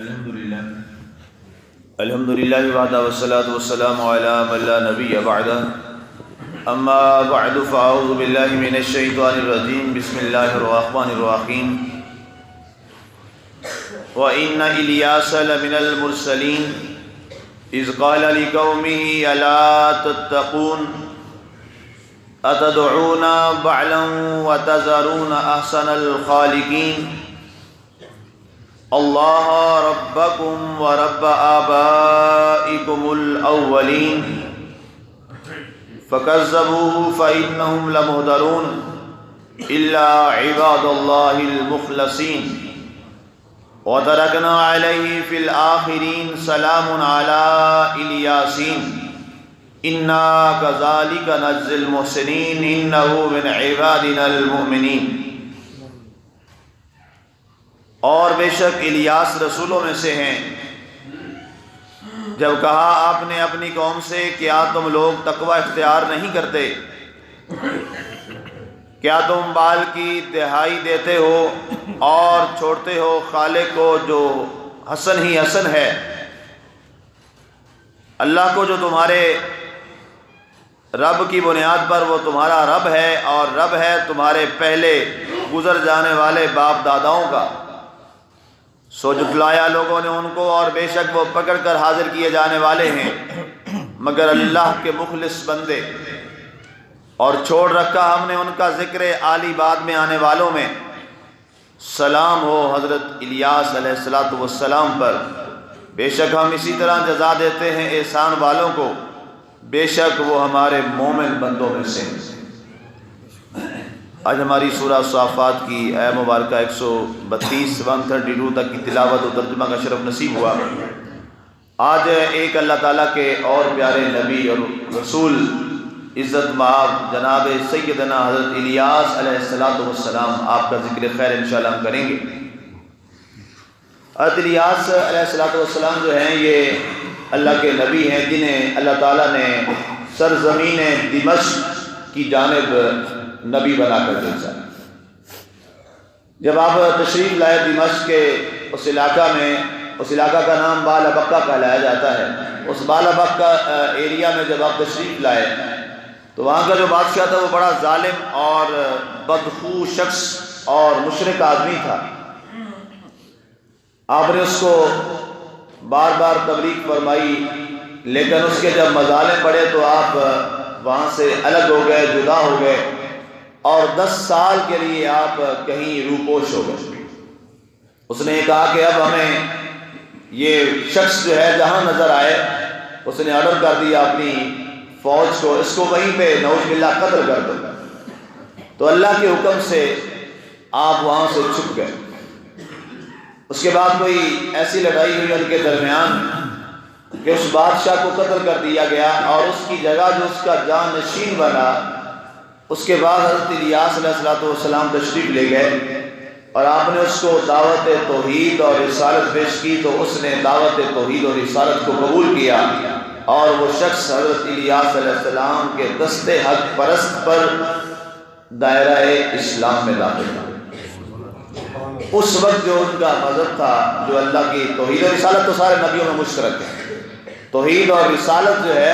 الحمد للہ وحدہ والصلاة والسلام علی من لا نبی بعدہ اما بعد فاعوذ باللہ من الشیطان الرجیم بسم اللہ الرحمن الرحیم وَإِنَّ إِلْيَاسَ لَمِنَ الْمُرْسَلِينَ إِذْ قَالَ لِقَوْمِهِ أَلَا تَتَّقُونَ أَتَدْعُونَ بَعْلًا وَتَذَرُونَ أَحْسَنَ الْخَالِقِينَ اللہ ربکم ورب آبائکم الاولین فکذبوه فإنہم لمحضرون الا عباد اللہ المخلصین وترکنا علیہ فی الآخرین سلام علی الیاسین انا کذالک نجزی المحسنین انہ من عبادنا المؤمنین۔ اور بے شک الیاس رسولوں میں سے ہیں۔ جب کہا آپ نے اپنی قوم سے کیا تم لوگ تقوی اختیار نہیں کرتے؟ کیا تم بال کی دہائی دیتے ہو اور چھوڑتے ہو خالق کو جو حسن ہی حسن ہے؟ اللہ کو جو تمہارے رب کی بنیاد پر وہ تمہارا رب ہے اور رب ہے تمہارے پہلے گزر جانے والے باپ داداؤں کا۔ سو جھٹلایا لوگوں نے ان کو اور بے شک وہ پکڑ کر حاضر کیے جانے والے ہیں مگر اللہ کے مخلص بندے، اور چھوڑ رکھا ہم نے ان کا ذکر عالی بعد میں آنے والوں میں۔ سلام ہو حضرت الیاس علیہ السلام پر، بے شک ہم اسی طرح جزا دیتے ہیں احسان والوں کو، بے شک وہ ہمارے مومن بندوں میں سے ہیں۔ آج ہماری سورہ صافات کی اے مبارکہ 132 تک کی تلاوت و ترجمہ کا شرف نصیب ہوا۔ آج ایک اللہ تعالیٰ کے اور پیارے نبی اور رسول عزت مآب جناب سیدنا حضرت الیاس علیہ السلام آپ کا ذکر خیر انشاءاللہ ہم کریں گے۔ حضرت الیاس علیہ السلام جو ہیں یہ اللہ کے نبی ہیں جنہیں اللہ تعالیٰ نے سرزمین دمشق کی جانب نبی بنا کر بھیجا۔ جب آپ تشریف لائے دمشق کے اس علاقہ میں، اس علاقہ کا نام بالابقہ کہلایا جاتا ہے، اس بالابقہ ایریا میں جب آپ تشریف لائے تو وہاں کا جو بادشاہ تھا وہ بڑا ظالم اور بدخو شخص اور مشرک آدمی تھا۔ آپ نے اس کو بار بار تبلیغ فرمائی لیکن اس کے جب مظالم پڑے تو آپ وہاں سے الگ ہو گئے، جدا ہو گئے، اور 10 سال کے لیے آپ کہیں روپوش ہو گئے۔ اس نے کہا کہ اب ہمیں یہ شخص جو ہے جہاں نظر آئے، اس نے آرڈر کر دیا اپنی فوج کو اس کو وہیں پہ نعوذ باللہ قتل کر دو۔ تو اللہ کے حکم سے آپ وہاں سے چھپ گئے۔ اس کے بعد کوئی ایسی لڑائی ہوئی ان کے درمیان کہ اس بادشاہ کو قتل کر دیا گیا اور اس کی جگہ جو اس کا جانشین بنا، اس کے بعد حضرت الیاس علیہ السلام تشریف لے گئے اور آپ نے اس کو دعوت توحید اور رسالت پیش کی تو اس نے دعوت توحید اور رسالت کو قبول کیا اور وہ شخص حضرت الیاس علیہ السلام کے دست حق پرست پر دائرہ اسلام میں داخل ہوا۔ اس وقت جو ان کا مذہب تھا جو اللہ کی توحید اور رسالت تو سارے نبیوں میں مشترک ہے، توحید اور رسالت جو ہے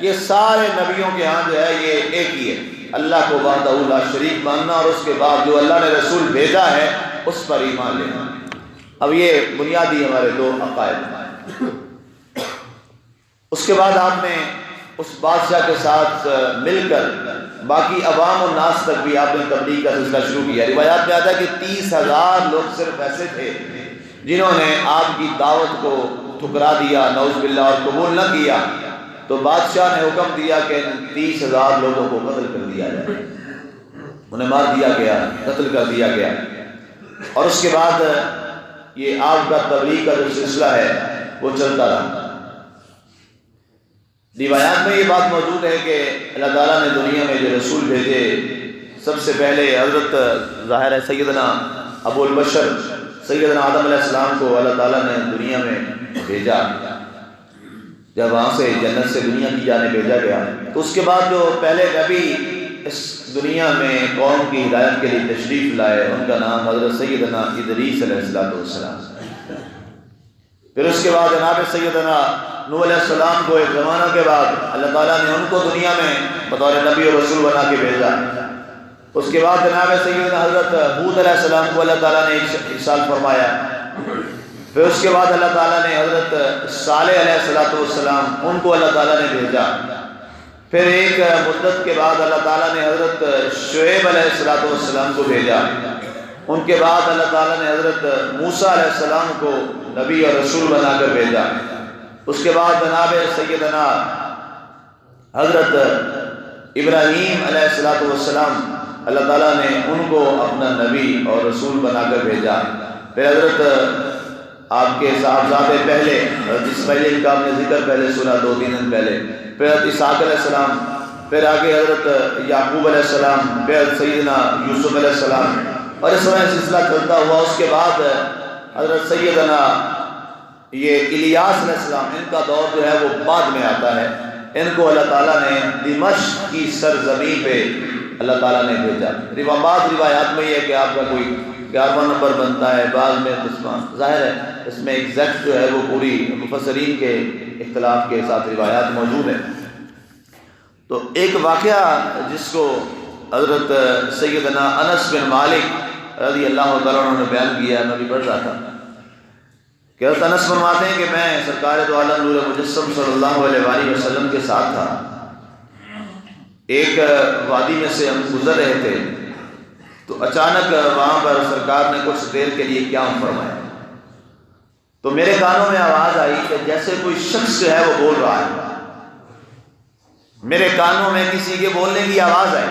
یہ سارے نبیوں کے ہاں جو ہے یہ ایک ہی ہے، اللہ کو وحدہ لا شریک ماننا اور اس کے بعد جو اللہ نے رسول بھیجا ہے اس پر ایمان لینا۔ اب یہ بنیادی ہمارے دو عقائد ہیں۔ اس کے بعد آپ نے اس بادشاہ کے ساتھ مل کر باقی عوام و ناس تک بھی آپ نے تبلیغ کا سلسلہ شروع کیا۔ روایات میں آتا ہے کہ 30,000 لوگ صرف ایسے تھے جنہوں نے آپ کی دعوت کو ٹھکرا دیا نعوذ باللہ اور قبول نہ کیا، تو بادشاہ نے حکم دیا کہ 30,000 لوگوں کو قتل کر دیا جائے، انہیں مار دیا گیا، قتل کر دیا گیا۔ اور اس کے بعد یہ آپ کا تبلیغ کا جو سلسلہ ہے وہ چلتا رہا۔ روایات میں یہ بات موجود ہے کہ اللہ تعالیٰ نے دنیا میں جو رسول بھیجے سب سے پہلے حضرت ظاہر ہے سیدنا ابو البشر سیدنا آدم علیہ السلام کو اللہ تعالیٰ نے دنیا میں بھیجا۔ جب وہاں سے جنت سے دنیا کی جانے بھیجا گیا تو اس کے بعد جو پہلے نبی اس دنیا میں قوم کی ہدایت کے لیے تشریف لائے ان کا نام حضرت سیدنا ادریس علیہ السلام۔ پھر اس کے بعد جناب سیدنا نوح علیہ السلام کو ایک زمانہ کے بعد اللہ تعالیٰ نے ان کو دنیا میں بطور نبی اور رسول بنا کے بھیجا۔ اس کے بعد جناب سیدنا حضرت ہود علیہ السلام کو اللہ تعالیٰ نے ارسال فرمایا۔ پھر اس کے بعد اللہ تعالیٰ نے حضرت صالح علیہ السلام ان کو اللہ تعالیٰ نے بھیجا۔ پھر ایک مدت کے بعد اللہ تعالیٰ نے حضرت شعیب علیہ السلام کو بھیجا۔ ان کے بعد اللہ تعالیٰ نے حضرت موسیٰ علیہ السلام کو نبی اور رسول بنا کر بھیجا۔ اس کے بعد جناب سیدنا حضرت ابراہیم علیہ السلام اللہ تعالیٰ نے ان کو اپنا نبی اور رسول بنا کر بھیجا۔ پھر حضرت آپ کے صاحبزادے پہلے حضرت اسماعیل کا آپ نے ذکر پہلے سنا 2-3 دن پہلے، پھر حضرت اسحاق علیہ السلام، پھر آگے حضرت یعقوب علیہ السلام، پھر حضرت سیدنا یوسف علیہ السلام، اور اس طرح سلسلہ چلتا ہوا۔ اس کے بعد حضرت سیدنا یہ الیاس علیہ السلام، ان کا دور جو ہے وہ بعد میں آتا ہے۔ ان کو اللہ تعالیٰ نے دمشق کی سرزمین پہ اللہ تعالیٰ نے بھیجا۔ بعض روایات میں یہ ہے کہ آپ کا کوئی 11واں نمبر بنتا ہے، بعض میں ظاہر ہے اس میں ایگزیکٹ جو ہے وہ پوری مفسرین کے اختلاف کے ساتھ روایات موجود ہیں۔ تو ایک واقعہ جس کو حضرت سیدنا انس بن مالک رضی اللہ تعالیٰ عنہ نے بیان کیا، میں بھی پڑھ رہا تھا کہ حضرت انس فرماتے ہیں کہ میں سرکار دو عالم نور مجسم صلی اللہ علیہ وآلہ وسلم کے ساتھ تھا۔ ایک وادی میں سے ہم گزر رہے تھے تو اچانک وہاں پر سرکار نے کچھ دیر کے لیے قیام فرمایا، تو میرے کانوں میں آواز آئی کہ جیسے کوئی شخص جو ہے وہ بول رہا ہے۔ میرے کانوں میں کسی کے بولنے کی آواز آئی،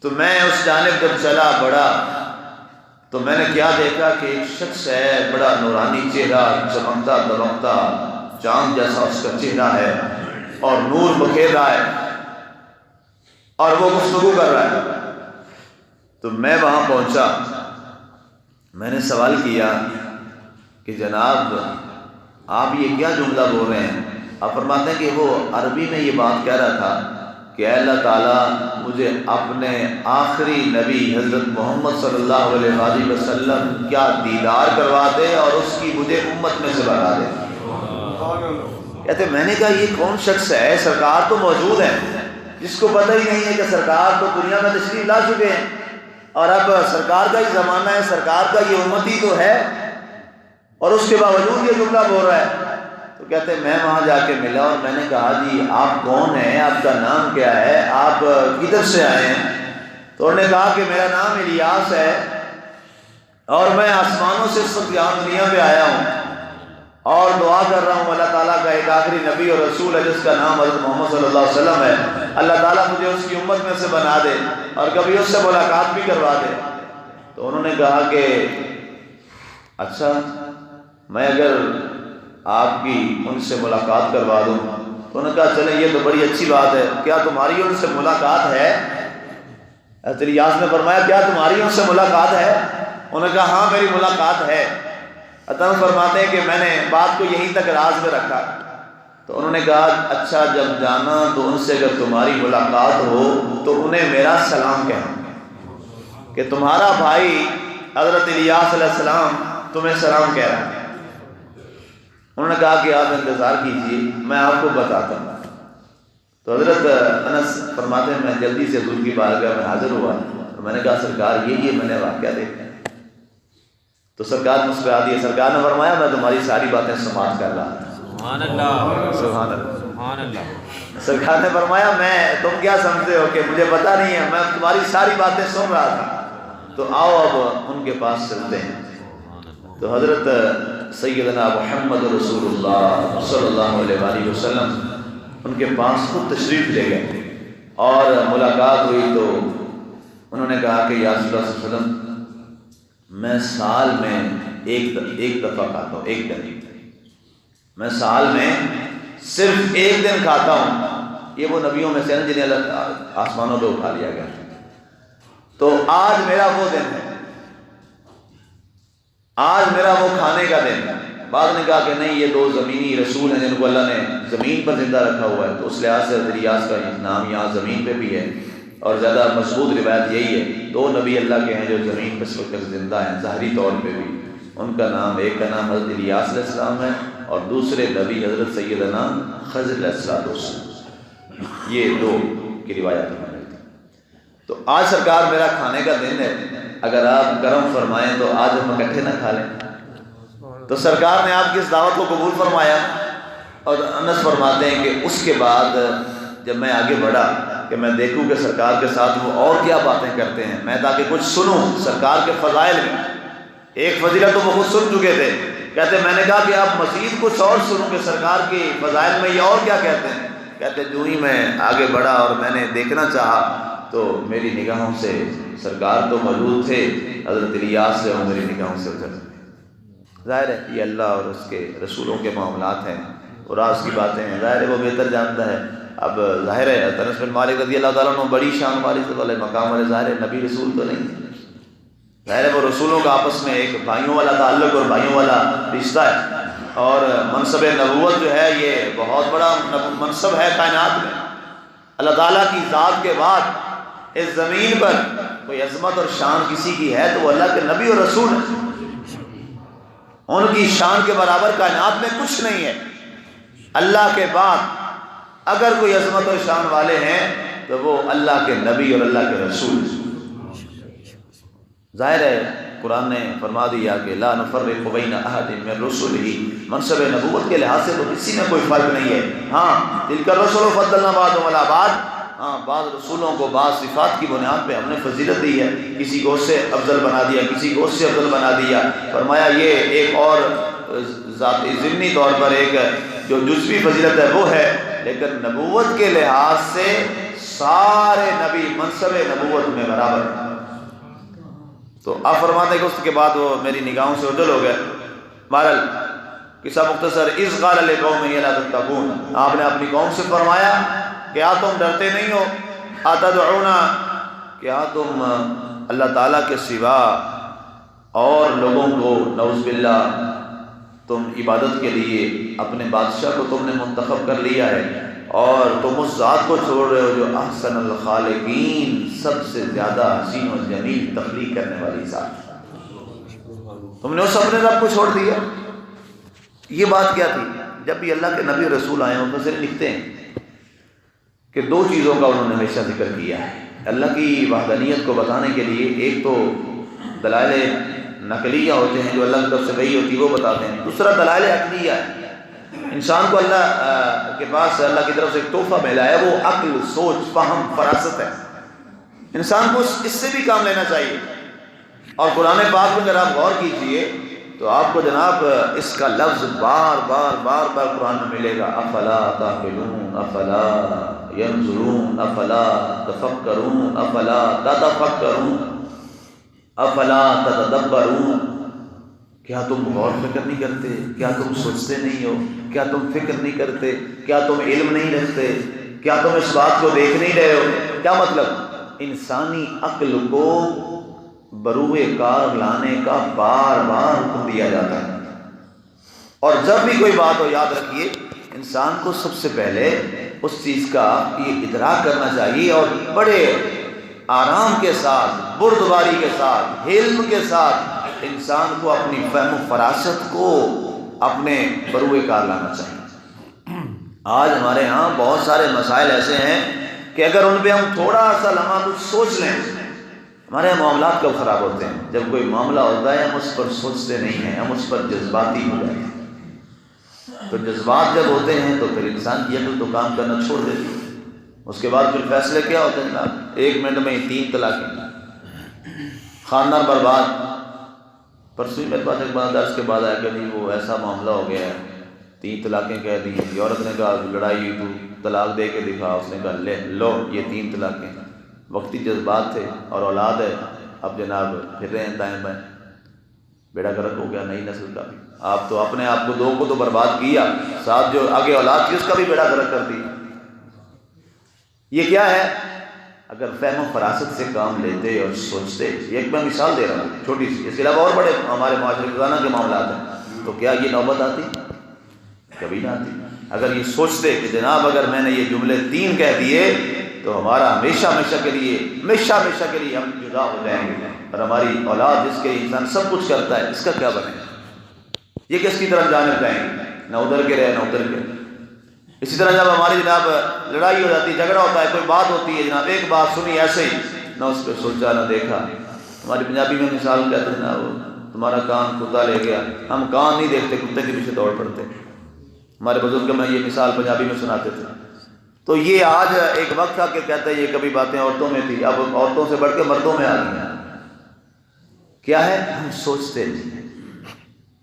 تو میں اس جانب جب چلا بڑا تو میں نے کیا دیکھا کہ ایک شخص ہے، بڑا نورانی چہرہ، چمکتا دمکتا چاند جیسا اس کا چہرہ ہے اور نور بکھیر رہا ہے اور وہ گفتگو کر رہا ہے۔ تو میں وہاں پہنچا، میں نے سوال کیا کہ جناب آپ یہ کیا جملہ بول رہے ہیں؟ آپ فرماتے ہیں کہ وہ عربی میں یہ بات کہہ رہا تھا کہ اے اللہ تعالیٰ مجھے اپنے آخری نبی حضرت محمد صلی اللہ علیہ وآلہ وسلم کیا دیدار کروا دے اور اس کی مجھے امت میں سے بنا دے۔ کہتے میں نے کہا یہ کون شخص ہے؟ سرکار تو موجود ہے، جس کو پتہ ہی نہیں ہے کہ سرکار تو دنیا میں تشریف لا چکے ہیں اور اب سرکار کا ہی زمانہ ہے، سرکار کا یہ امتی تو ہے، اور اس کے باوجود یہ جملہ بول رہا ہے۔ تو کہتے میں وہاں جا کے ملا اور میں نے کہا جی آپ کون ہیں، آپ کا نام کیا ہے، آپ کدھر سے آئے ہیں؟ تو انہوں نے کہا کہ میرا نام الیاس ہے اور میں آسمانوں سے اس وقت یہاں دنیا پہ آیا ہوں اور دعا کر رہا ہوں اللہ تعالیٰ کا ایک آخری نبی اور رسول ہے جس کا نام حضرت محمد صلی اللہ علیہ وسلم ہے، اللہ تعالیٰ مجھے اس کی امت میں سے بنا دے اور کبھی اس سے ملاقات بھی کروا دے۔ تو انہوں نے کہا کہ اچھا میں اگر آپ کی ان سے ملاقات کروا دوں؟ تو انہوں نے کہا چلیں یہ تو بڑی اچھی بات ہے، کیا تمہاری ان سے ملاقات ہے؟ حضرت الیاس نے فرمایا کیا تمہاری ان سے ملاقات ہے؟ انہوں نے کہا ہاں میری ملاقات ہے۔ عطا فرماتے ہیں کہ میں نے بات کو یہیں تک راز میں رکھا۔ تو انہوں نے کہا اچھا جب جانا تو ان سے اگر تمہاری ملاقات ہو تو انہیں میرا سلام کہنا کہ تمہارا بھائی حضرت الیاس علیہ السلام تمہیں سلام کہہ رہا ہے۔ انہوں نے کہا کہ آپ انتظار کیجئے میں آپ کو بتاتا ہوں۔ تو حضرت انس فرماتے ہیں میں جلدی سے حضور کی بارگاہ میں حاضر ہوا تو میں نے کہا سرکار یہ میں نے واقعہ دیکھا۔ تو سرکار مسکرا دیے، سرکار نے فرمایا میں تمہاری ساری باتیں سماعت کر رہا تھا۔ سبحان اللہ سبحان اللہ سبحان اللہ۔ سرکار نے فرمایا میں تم کیا سمجھتے ہو کہ مجھے پتہ نہیں ہے، میں تمہاری ساری باتیں سن رہا تھا۔ تو آؤ اب ان کے پاس چلتے ہیں۔ تو حضرت سیدنا محمد رسول اللہ صلی اللہ علیہ وآلہ وسلم ان کے پاس خود تشریف لے گئے اور ملاقات ہوئی۔ تو انہوں نے کہا کہ یا رسول اللہ صلی اللہ علیہ وسلم میں سال میں ایک دفعہ کھاتا ہوں، ایک دن، میں سال میں صرف ایک دن کھاتا ہوں۔ یہ وہ نبیوں میں سے ہیں جنہیں اللہ آسمانوں پہ اٹھا لیا گیا۔ تو آج میرا وہ دن ہے، آج میرا وہ کھانے کا دن ہے۔ بعض نے کہا کہ نہیں یہ دو زمینی رسول ہیں جن کو اللہ نے زمین پر زندہ رکھا ہوا ہے، تو اس لحاظ سے الیاس کا نام یہاں زمین پہ بھی ہے، اور زیادہ مضبوط روایت یہی ہے دو نبی اللہ کے ہیں جو زمین پر اس وقت تک زندہ ہیں ظاہری طور پہ بھی، ان کا نام، ایک کا نام حضرت الیاس علیہ السلام ہے اور دوسرے نبی حضرت سیدنا خضر علیہ السلام، یہ دو کی روایات میں ملتی۔ تو آج سرکار میرا کھانے کا دن ہے، اگر آپ کرم فرمائیں تو آج ہم اکٹھے نہ کھا لیں۔ تو سرکار نے آپ کی اس دعوت کو قبول فرمایا، اور انس فرماتے ہیں کہ اس کے بعد جب میں آگے بڑھا کہ میں دیکھوں کہ سرکار کے ساتھ وہ اور کیا باتیں کرتے ہیں، میں تاکہ کچھ سنوں سرکار کے فضائل میں۔ ایک فضیلت تو وہ خود سن چکے تھے، کہتے میں نے کہا کہ آپ مزید کچھ اور سنوں کہ سرکار کی فضائل میں یہ اور کیا کہتے ہیں۔ کہتے جو ہی میں آگے بڑھا اور میں نے دیکھنا چاہا تو میری نگاہوں سے سرکار تو موجود تھے حضرت الیاس سے، اور میری نگاہوں سے اتر۔ ظاہر ہے یہ اللہ اور اس کے رسولوں کے معاملات ہیں اور راز کی باتیں ہیں، ظاہر ہے وہ بہتر جانتا ہے۔ اب ظاہر ہے انس بن مالک رضی اللہ تعالیٰ عنہ بڑی شان والے مقام والے، ظاہر ہے نبی رسول تو نہیں ہے، ظاہر ہے وہ رسولوں کا آپس میں ایک بھائیوں والا تعلق اور بھائیوں والا رشتہ ہے، اور منصب نبوت جو ہے یہ بہت بڑا منصب ہے کائنات میں۔ اللہ تعالیٰ کی ذات کے بعد اس زمین پر کوئی عظمت اور شان کسی کی ہے تو وہ اللہ کے نبی اور رسول ہیں، ان کی شان کے برابر کائنات میں کچھ نہیں ہے۔ اللہ کے بعد اگر کوئی عظمت اور شان والے ہیں تو وہ اللہ کے نبی اور اللہ کے رسول ہیں۔ ظاہر ہے قرآن نے فرما دیا کہ لا نفرق بین احد من رسلہ، منصب نبوت کے لحاظ سے تو کسی میں کوئی فرق نہیں ہے۔ ہاں تلک الرسل فضلنا بعضهم علی بعض، ہاں بعض رسولوں کو بعض صفات کی بنیاد پہ ہم نے فضیلت دی ہے، کسی کو اس سے افضل بنا دیا، کسی کو اس سے افضل بنا دیا۔ فرمایا یہ ایک اور ذاتی ضمنی طور پر ایک جو جزوی فضیلت ہے وہ ہے، لیکن نبوت کے لحاظ سے سارے نبی منصب نبوت میں برابر ہیں۔ تو آپ فرماتے ہیں کہ اس کے بعد وہ میری نگاہوں سے اوجھل ہو گئے۔ بہرحال قصہ مختصر، اذ قال لقومہ لا تتقون، آپ نے اپنی قوم سے فرمایا کیا تم ڈرتے نہیں ہو، اتدعونا، کیا تم اللہ تعالیٰ کے سوا اور لوگوں کو نعوذ باللہ تم عبادت کے لیے اپنے بادشاہ کو تم نے منتخب کر لیا ہے، اور تم اس ذات کو چھوڑ رہے ہو جو احسن الخالقین، سب سے زیادہ حسین و جمیل تخلیق کرنے والی ذات، تم نے اس اپنے رب کو چھوڑ دیا۔ یہ بات کیا تھی؟ جب بھی اللہ کے نبی رسول آئے ان میں سے لکھتے ہیں کہ دو چیزوں کا انہوں نے ہمیشہ ذکر کیا ہے اللہ کی وحدانیت کو بتانے کے لیے۔ ایک تو دلائل نقلیہ ہوتے ہیں جو اللہ کی طرف سے وحی ہوتی ہے وہ بتاتے ہیں، دوسرا دلائل عقلیہ ہے، انسان کو اللہ کے پاس اللہ کی طرف سے ایک تحفہ ملا ہے، وہ عقل، سوچ، فہم، فراست ہے، انسان کو اس سے بھی کام لینا چاہیے۔ اور قرآن پاک میں اگر آپ غور کیجئے تو آپ کو جناب اس کا لفظ بار بار بار بار قرآن میں ملے گا، افلا تعقلون، افلا ینظرون، افلا تفکرون، افلا تتفکرون، افلا تتدبرون، کیا تم غور فکر نہیں کرتے، کیا تم سوچتے نہیں ہو، کیا تم فکر نہیں کرتے، کیا تم علم نہیں رکھتے، کیا تم اس بات کو دیکھ نہیں رہے ہو؟ کیا مطلب؟ انسانی عقل کو بروئے کار لانے کا بار بار حکم دیا جاتا ہے، اور جب بھی کوئی بات ہو یاد رکھیے انسان کو سب سے پہلے اس چیز کا یہ ادراک کرنا چاہیے، اور بڑے آرام کے ساتھ، بردباری کے ساتھ، علم کے ساتھ انسان کو اپنی فہم و فراست کو اپنے بروئے کار لانا چاہیے۔ آج ہمارے ہاں بہت سارے مسائل ایسے ہیں کہ اگر ان پہ ہم تھوڑا سا لمحہ کچھ سوچ لیں، ہمارے معاملات کب خراب ہوتے ہیں؟ جب کوئی معاملہ ہوتا ہے ہم اس پر سوچتے نہیں ہیں، ہم اس پر جذباتی ہو جاتے ہیں۔ تو جذبات جب ہوتے ہیں تو پھر انسان کی عقل تو کام کرنا چھوڑ دیتی ہے، اس کے بعد پھر فیصلے کیا ہوتے ہیں جناب؟ 1 منٹ میں 3 طلاقیں، خاندان برباد۔ پرسویں میرے پاس ایک بندہ درس کے بعد آیا کہ نہیں وہ ایسا معاملہ ہو گیا ہے، 3 طلاقیں کہہ دی، عورت نے کہا لڑائی ہوئی تو طلاق دے کے دکھا، اس نے کہا لے لو یہ 3 طلاقیں۔ وقتی جذبات تھے اور اولاد ہے، اب جناب پھر رہے ہیں دائیں بائیں، بیڑا گرک ہو گیا نئی نسل کا بھی۔ آپ تو اپنے آپ کو 2 کو تو برباد کیا، ساتھ جو آگے اولاد تھی اس کا بھی بیڑا گرک کر دی۔ یہ کیا ہے؟ اگر فہم و فراست سے کام لیتے اور سوچتے، ایک میں مثال دے رہا ہوں چھوٹی سی، اس کے علاوہ اور بڑے ہمارے معاشرے روزانہ کے معاملات ہیں، تو کیا یہ نوبت آتی؟ کبھی نہ آتی۔ اگر یہ سوچتے کہ جناب اگر میں نے یہ جملے 3 کہہ دیے تو تو ہمارا ہمیشہ ہمیشہ کے لیے ہم جدا ہو جائیں گے، اور ہماری اولاد جس کے انسان سب کچھ کرتا ہے اس کا کیا بنے گا؟ یہ کس کی طرف جانب جائیں گے؟ نہ ادھر کے رہے نہ ادھر کے۔ اسی طرح جب ہماری جناب لڑائی ہو جاتی، جھگڑا ہوتا ہے، کوئی بات ہوتی ہے جناب، ایک بات سنی ایسے ہی، نہ اس پہ سوچا نہ دیکھا۔ ہماری پنجابی میں مثال کہتے ہیں نا، وہ تمہارا کان کتا لے گیا، ہم کان نہیں دیکھتے، کتے کے پیچھے دوڑ پڑتے۔ ہمارے بزرگ میں یہ مثال پنجابی میں سناتے تھے۔ تو یہ آج ایک وقت تھا کہ کہتے ہیں یہ کبھی باتیں عورتوں میں تھی، اب عورتوں سے بڑھ کے مردوں میں آ گئی ہیں۔ کیا ہے؟ ہم سوچتے نہیں۔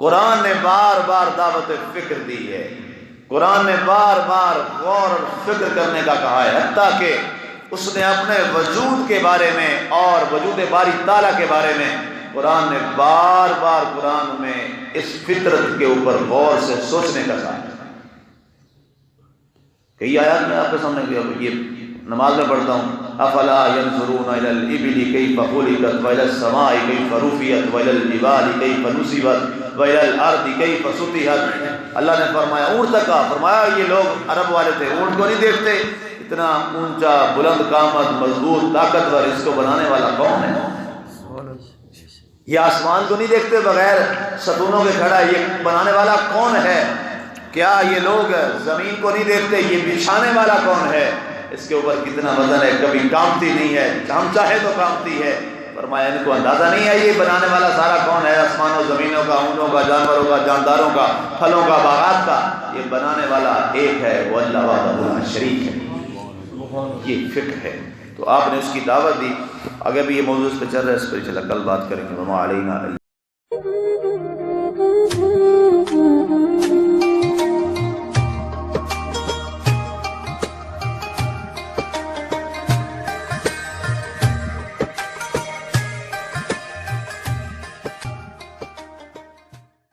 قرآن نے بار بار دعوت فکر دی ہے، قرآن نے بار بار غور اور فکر کرنے کا کہا ہے، حتیٰ کہ اس نے اپنے وجود کے بارے میں اور وجود باری تعالیٰ کے بارے میں قرآن نے بار بار قرآن میں اس فطرت کے اوپر غور سے سوچنے کا کہا ہے۔ کئی آیات میں آپ کے سامنے یہ نماز میں پڑھتا ہوں، افلا ينظرون الى الابل كيف خلقت والى السماء كيف رفعت والى الجبال كيف نصبت والى الارض كيف سطحت۔ اللہ نے فرمایا اونٹ تک کا، فرمایا یہ لوگ عرب والے تھے، اونٹ کو نہیں دیکھتے، اتنا اونچا بلند قامت مضبوط طاقتور، اس کو بنانے والا کون ہے؟ یہ آسمان کو نہیں دیکھتے بغیر ستونوں کے کھڑا ہے، یہ بنانے والا کون ہے؟ کیا یہ لوگ زمین کو نہیں دیکھتے، یہ بچھانے والا کون ہے؟ اس کے اوپر کتنا وزن ہے، کبھی کامتی نہیں ہے، ہم چاہے تو کامتی ہے۔ فرمایا ان کو اندازہ نہیں ہے یہ بنانے والا سارا کون ہے، آسمانوں زمینوں کا، اونٹوں کا، جانوروں کا، جانداروں کا، پھلوں کا، باغات کا، یہ بنانے والا ایک ہے، وہ اللہ وحدہ لا شریک ہے۔ یہ فکر ہے، تو آپ نے اس کی دعوت دی۔ اگر بھی یہ موضوع اس پہ چل رہا ہے، اس پہ چلا کل بات کریں گے۔ وما علینا